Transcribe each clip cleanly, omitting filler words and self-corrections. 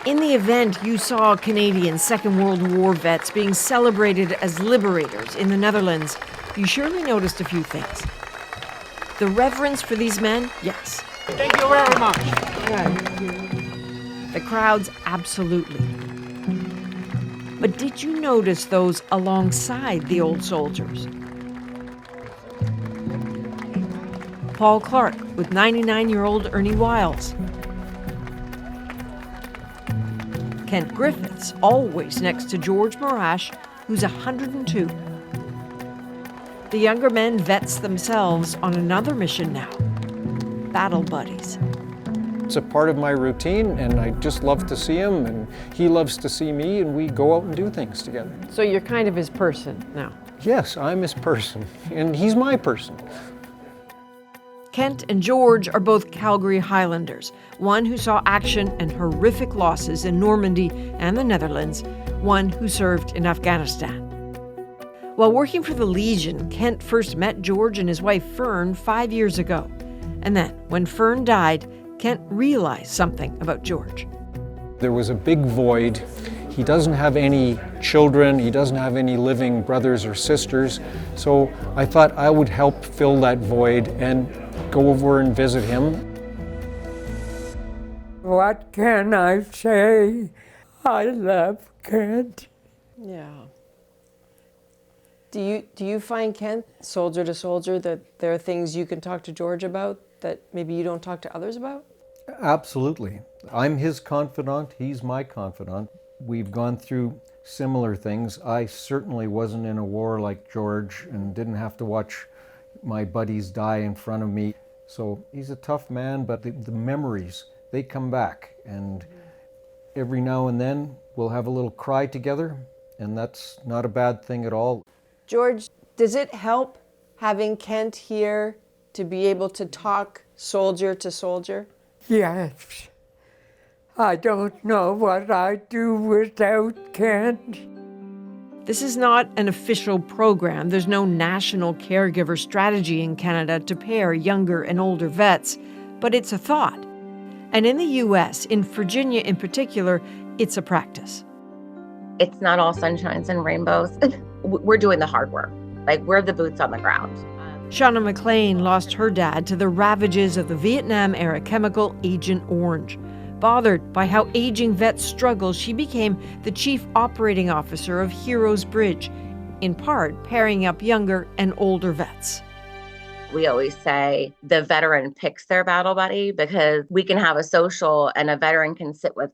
In the event, you saw Canadian Second World War vets being celebrated as liberators in the Netherlands. You surely noticed a few things. The reverence for these men, yes. Thank you very much. The crowds, absolutely. But did you notice those alongside the old soldiers? Paul Clark with 99-year-old Ernie Wiles. Kent Griffiths, always next to George Morash, who's 102. The younger men vets themselves on another mission now. Battle buddies. It's a part of my routine, and I just love to see him, and he loves to see me, and we go out and do things together. So you're kind of his person now? Yes, I'm his person, and he's my person. Kent and George are both Calgary Highlanders, one who saw action and horrific losses in Normandy and the Netherlands, one who served in Afghanistan. While working for the Legion, Kent first met George and his wife Fern 5 years ago. And then, when Fern died, Kent realized something about George. There was a big void. He doesn't have any children, he doesn't have any living brothers or sisters, so I thought I would help fill that void and go over and visit him. What can I say? I love Kent. Yeah. Do you find, Kent, soldier to soldier, that there are things you can talk to George about that maybe you don't talk to others about? Absolutely. I'm his confidant, he's my confidant. We've gone through similar things. I certainly wasn't in a war like George and didn't have to watch my buddies die in front of me. So he's a tough man, but the memories, they come back. And every now and then we'll have a little cry together, and that's not a bad thing at all. George, does it help having Kent here to be able to talk soldier to soldier? Yes. I don't know what I'd do without Kent. This is not an official program. There's no national caregiver strategy in Canada to pair younger and older vets, but it's a thought. And in the U.S., in Virginia in particular, it's a practice. It's not all sunshines and rainbows. We're doing the hard work. Like, we're the boots on the ground. Shauna McLean lost her dad to the ravages of the Vietnam-era chemical Agent Orange. Bothered by how aging vets struggle, she became the chief operating officer of Heroes Bridge, in part pairing up younger and older vets. We always say the veteran picks their battle buddy, because we can have a social and a veteran can sit with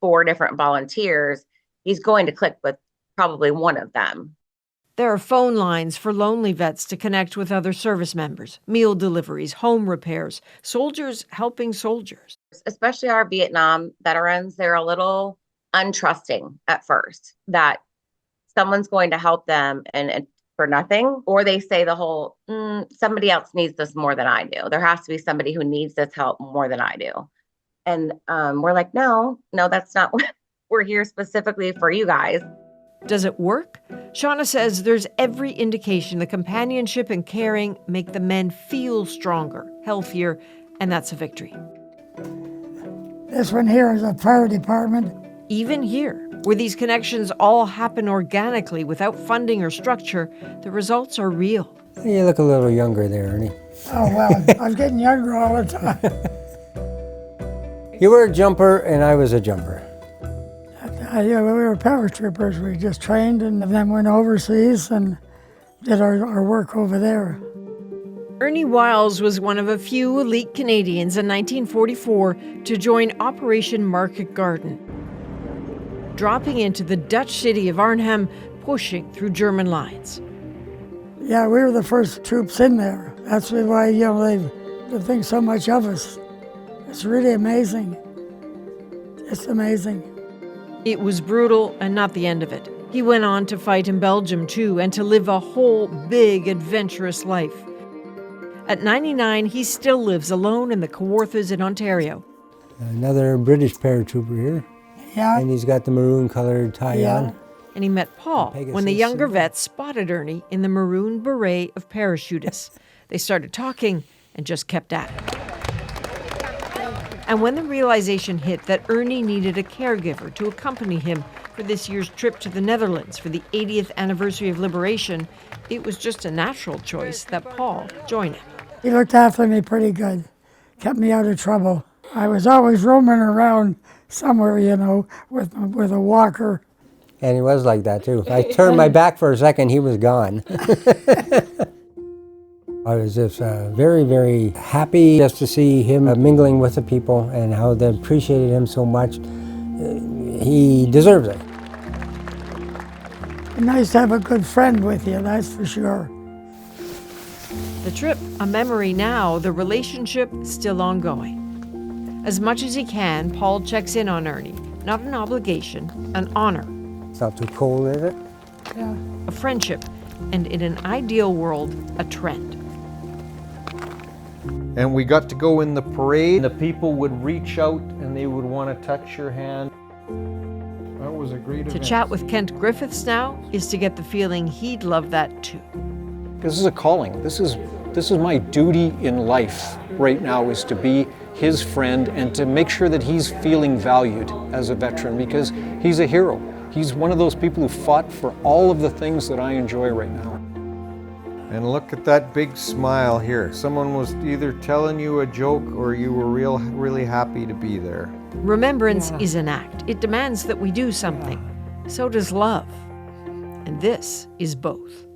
4 different volunteers. He's going to click with probably one of them. There are phone lines for lonely vets to connect with other service members, meal deliveries, home repairs, soldiers helping soldiers. Especially our Vietnam veterans, they're a little untrusting at first that someone's going to help them and for nothing, or they say the whole, somebody else needs this more than I do. There has to be somebody who needs this help more than I do. And we're like, no, that's not what we're here specifically for you guys. Does it work? Shauna says there's every indication the companionship and caring make the men feel stronger, healthier, and that's a victory. This one here is a fire department. Even here, where these connections all happen organically without funding or structure, the results are real. You look a little younger there, Ernie. Oh, well, I'm getting younger all the time. You were a jumper, and I was a jumper. Yeah, we were paratroopers. We just trained and then went overseas and did our work over there. Ernie Wiles was one of a few elite Canadians in 1944 to join Operation Market Garden, dropping into the Dutch city of Arnhem, pushing through German lines. Yeah, we were the first troops in there. That's why, they think so much of us. It's really amazing. It's amazing. It was brutal and not the end of it. He went on to fight in Belgium too, and to live a whole big, adventurous life. At 99, he still lives alone in the Kawarthas in Ontario. Another British paratrooper here. Yeah. And he's got the maroon-colored tie on. And he met Paul when the younger vets spotted Ernie in the maroon beret of parachutists. They started talking and just kept at it. And when the realization hit that Ernie needed a caregiver to accompany him for this year's trip to the Netherlands for the 80th anniversary of liberation, it was just a natural choice that Paul join him. He looked after me pretty good, kept me out of trouble. I was always roaming around somewhere, you know, with a walker. And he was like that too. If I turned my back for a second, he was gone. I was just very, very happy just to see him mingling with the people and how they appreciated him so much. He deserves it. Nice to have a good friend with you, that's for sure. The trip, a memory now, the relationship still ongoing. As much as he can, Paul checks in on Ernie. Not an obligation, an honor. It's not too cold, is it? Yeah. A friendship, and in an ideal world, a trend. And we got to go in the parade. The people would reach out and they would want to touch your hand. That was a great event. To chat with Kent Griffiths now is to get the feeling he'd love that too. This is a calling. This is my duty in life right now, is to be his friend and to make sure that he's feeling valued as a veteran, because he's a hero. He's one of those people who fought for all of the things that I enjoy right now. And look at that big smile here. Someone was either telling you a joke or you were really happy to be there. Remembrance is an act. It demands that we do something. So does love. And this is both.